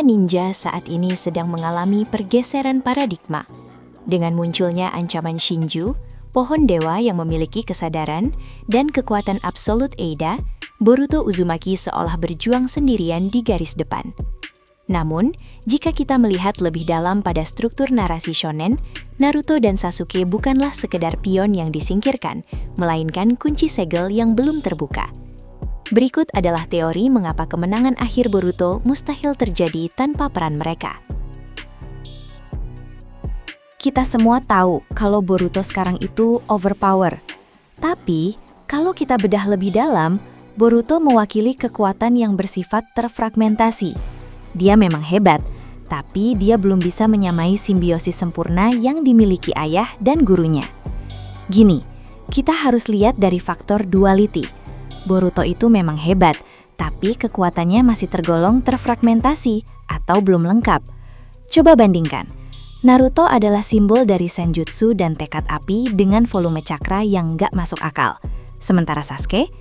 ninja saat ini sedang mengalami pergeseran paradigma. Dengan munculnya ancaman Shinju, pohon dewa yang memiliki kesadaran dan kekuatan absolut Eida, Boruto Uzumaki seolah berjuang sendirian di garis depan. Namun, jika kita melihat lebih dalam pada struktur narasi shonen, Naruto dan Sasuke bukanlah sekedar pion yang disingkirkan, melainkan kunci segel yang belum terbuka. Berikut adalah teori mengapa kemenangan akhir Boruto mustahil terjadi tanpa peran mereka. Kita semua tahu kalau Boruto sekarang itu overpower. Tapi, kalau kita bedah lebih dalam, Boruto mewakili kekuatan yang bersifat terfragmentasi. Dia memang hebat, tapi dia belum bisa menyamai simbiosis sempurna yang dimiliki ayah dan gurunya. Gini, kita harus lihat dari faktor duality. Boruto itu memang hebat, tapi kekuatannya masih tergolong terfragmentasi atau belum lengkap. Coba bandingkan. Naruto adalah simbol dari senjutsu dan tekad api dengan volume cakra yang nggak masuk akal. Sementara Sasuke,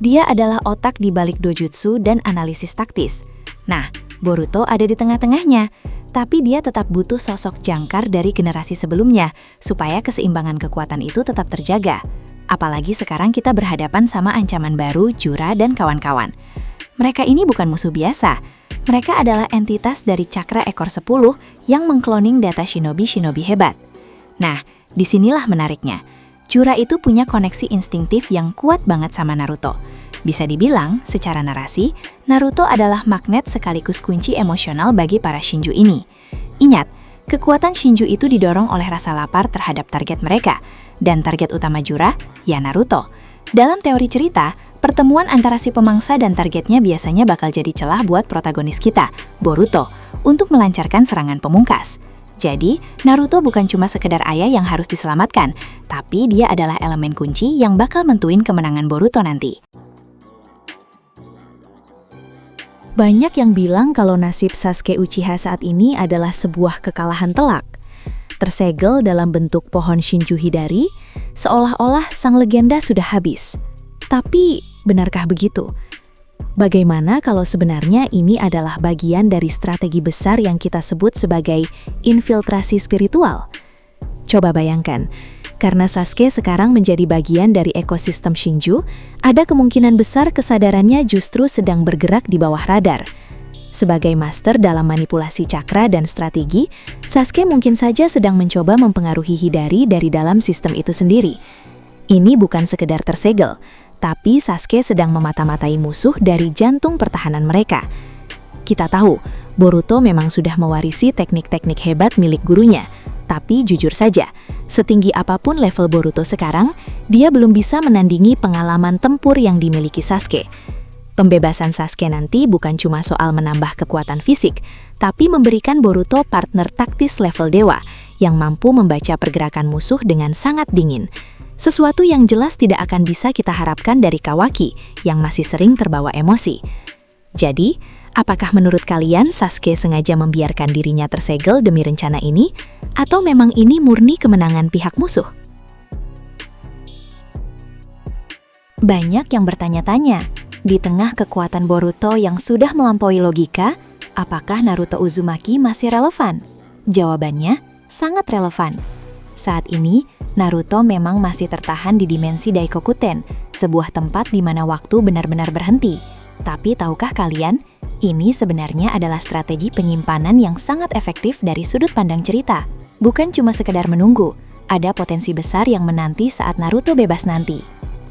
dia adalah otak di balik dojutsu dan analisis taktis. Nah, Boruto ada di tengah-tengahnya, tapi dia tetap butuh sosok jangkar dari generasi sebelumnya supaya keseimbangan kekuatan itu tetap terjaga. Apalagi sekarang kita berhadapan sama ancaman baru Jura dan kawan-kawan. Mereka ini bukan musuh biasa. Mereka adalah entitas dari Cakra Ekor 10 yang mengkloning data shinobi-shinobi hebat. Nah, disinilah menariknya. Jura itu punya koneksi instingtif yang kuat banget sama Naruto. Bisa dibilang, secara narasi, Naruto adalah magnet sekaligus kunci emosional bagi para Shinju ini. Ingat, kekuatan Shinju itu didorong oleh rasa lapar terhadap target mereka, dan target utama Jura, ya Naruto. Dalam teori cerita, pertemuan antara si pemangsa dan targetnya biasanya bakal jadi celah buat protagonis kita, Boruto, untuk melancarkan serangan pemungkas. Jadi, Naruto bukan cuma sekedar ayah yang harus diselamatkan, tapi dia adalah elemen kunci yang bakal mentuin kemenangan Boruto nanti. Banyak yang bilang kalau nasib Sasuke Uchiha saat ini adalah sebuah kekalahan telak. Tersegel dalam bentuk pohon Shinju Hidari, seolah-olah sang legenda sudah habis. Tapi, benarkah begitu? Bagaimana kalau sebenarnya ini adalah bagian dari strategi besar yang kita sebut sebagai infiltrasi spiritual? Coba bayangkan, karena Sasuke sekarang menjadi bagian dari ekosistem Shinju, ada kemungkinan besar kesadarannya justru sedang bergerak di bawah radar. Sebagai master dalam manipulasi cakra dan strategi, Sasuke mungkin saja sedang mencoba mempengaruhi Hidari dari dalam sistem itu sendiri. Ini bukan sekedar tersegel, tapi Sasuke sedang memata-matai musuh dari jantung pertahanan mereka. Kita tahu, Boruto memang sudah mewarisi teknik-teknik hebat milik gurunya, tapi jujur saja, setinggi apapun level Boruto sekarang, dia belum bisa menandingi pengalaman tempur yang dimiliki Sasuke. Pembebasan Sasuke nanti bukan cuma soal menambah kekuatan fisik, tapi memberikan Boruto partner taktis level dewa yang mampu membaca pergerakan musuh dengan sangat dingin. Sesuatu yang jelas tidak akan bisa kita harapkan dari Kawaki yang masih sering terbawa emosi. Jadi, apakah menurut kalian Sasuke sengaja membiarkan dirinya tersegel demi rencana ini? Atau memang ini murni kemenangan pihak musuh? Banyak yang bertanya-tanya, di tengah kekuatan Boruto yang sudah melampaui logika, apakah Naruto Uzumaki masih relevan? Jawabannya, sangat relevan. Saat ini, Naruto memang masih tertahan di dimensi Daikokuten, sebuah tempat di mana waktu benar-benar berhenti. Tapi tahukah kalian, ini sebenarnya adalah strategi penyimpanan yang sangat efektif dari sudut pandang cerita. Bukan cuma sekedar menunggu, ada potensi besar yang menanti saat Naruto bebas nanti.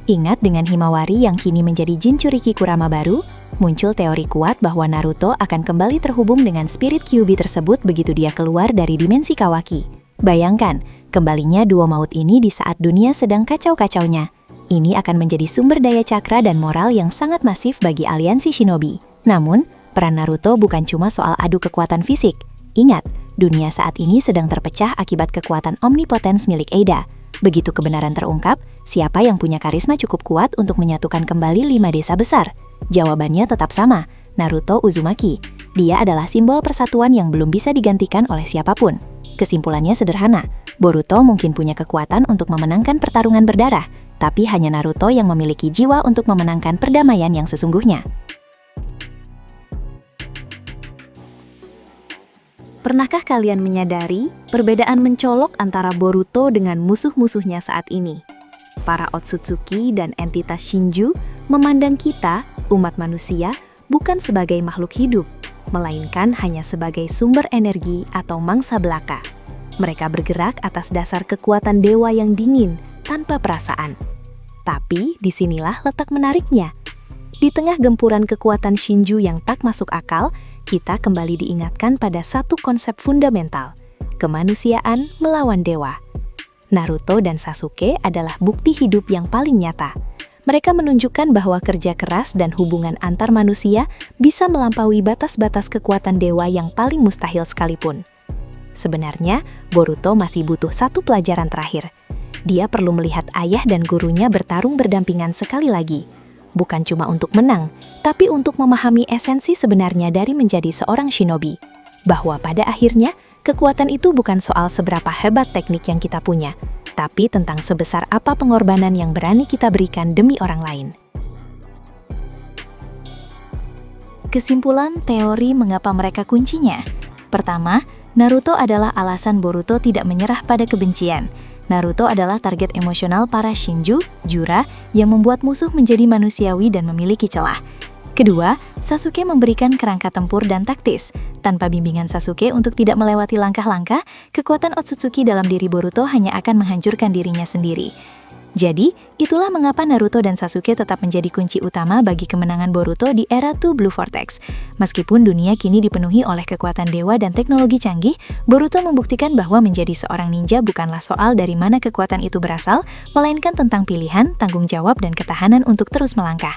Ingat dengan Himawari yang kini menjadi Jinchuriki Kurama baru, muncul teori kuat bahwa Naruto akan kembali terhubung dengan spirit Kyuubi tersebut begitu dia keluar dari dimensi Kawaki. Bayangkan, kembalinya dua maut ini di saat dunia sedang kacau-kacaunya. Ini akan menjadi sumber daya cakra dan moral yang sangat masif bagi aliansi shinobi. Namun, peran Naruto bukan cuma soal adu kekuatan fisik. Ingat, dunia saat ini sedang terpecah akibat kekuatan omnipotens milik Eida. Begitu kebenaran terungkap, siapa yang punya karisma cukup kuat untuk menyatukan kembali 5 desa besar? Jawabannya tetap sama, Naruto Uzumaki. Dia adalah simbol persatuan yang belum bisa digantikan oleh siapapun. Kesimpulannya sederhana, Boruto mungkin punya kekuatan untuk memenangkan pertarungan berdarah, tapi hanya Naruto yang memiliki jiwa untuk memenangkan perdamaian yang sesungguhnya. Pernahkah kalian menyadari perbedaan mencolok antara Boruto dengan musuh-musuhnya saat ini? Para Otsutsuki dan entitas Shinju memandang kita, umat manusia, bukan sebagai makhluk hidup, melainkan hanya sebagai sumber energi atau mangsa belaka. Mereka bergerak atas dasar kekuatan dewa yang dingin, tanpa perasaan. Tapi disinilah letak menariknya. Di tengah gempuran kekuatan Shinju yang tak masuk akal, kita kembali diingatkan pada satu konsep fundamental, kemanusiaan melawan dewa. Naruto dan Sasuke adalah bukti hidup yang paling nyata. Mereka menunjukkan bahwa kerja keras dan hubungan antar manusia bisa melampaui batas-batas kekuatan dewa yang paling mustahil sekalipun. Sebenarnya, Boruto masih butuh satu pelajaran terakhir. Dia perlu melihat ayah dan gurunya bertarung berdampingan sekali lagi. Bukan cuma untuk menang, tapi untuk memahami esensi sebenarnya dari menjadi seorang shinobi. Bahwa pada akhirnya, kekuatan itu bukan soal seberapa hebat teknik yang kita punya, tapi tentang sebesar apa pengorbanan yang berani kita berikan demi orang lain. Kesimpulan teori mengapa mereka kuncinya. Pertama, Naruto adalah alasan Boruto tidak menyerah pada kebencian. Naruto adalah target emosional para Shinju, Jura, yang membuat musuh menjadi manusiawi dan memiliki celah. Kedua, Sasuke memberikan kerangka tempur dan taktis. Tanpa bimbingan Sasuke untuk tidak melewati langkah-langkah, kekuatan Otsutsuki dalam diri Boruto hanya akan menghancurkan dirinya sendiri. Jadi, itulah mengapa Naruto dan Sasuke tetap menjadi kunci utama bagi kemenangan Boruto di era Two Blue Vortex. Meskipun dunia kini dipenuhi oleh kekuatan dewa dan teknologi canggih, Boruto membuktikan bahwa menjadi seorang ninja bukanlah soal dari mana kekuatan itu berasal, melainkan tentang pilihan, tanggung jawab, dan ketahanan untuk terus melangkah.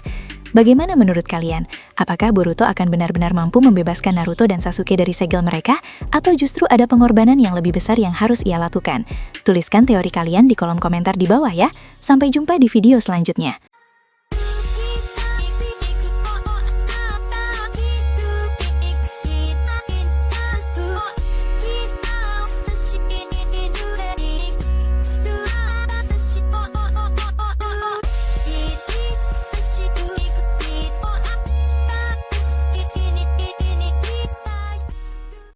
Bagaimana menurut kalian? Apakah Boruto akan benar-benar mampu membebaskan Naruto dan Sasuke dari segel mereka? Atau justru ada pengorbanan yang lebih besar yang harus ia lakukan? Tuliskan teori kalian di kolom komentar di bawah ya. Sampai jumpa di video selanjutnya.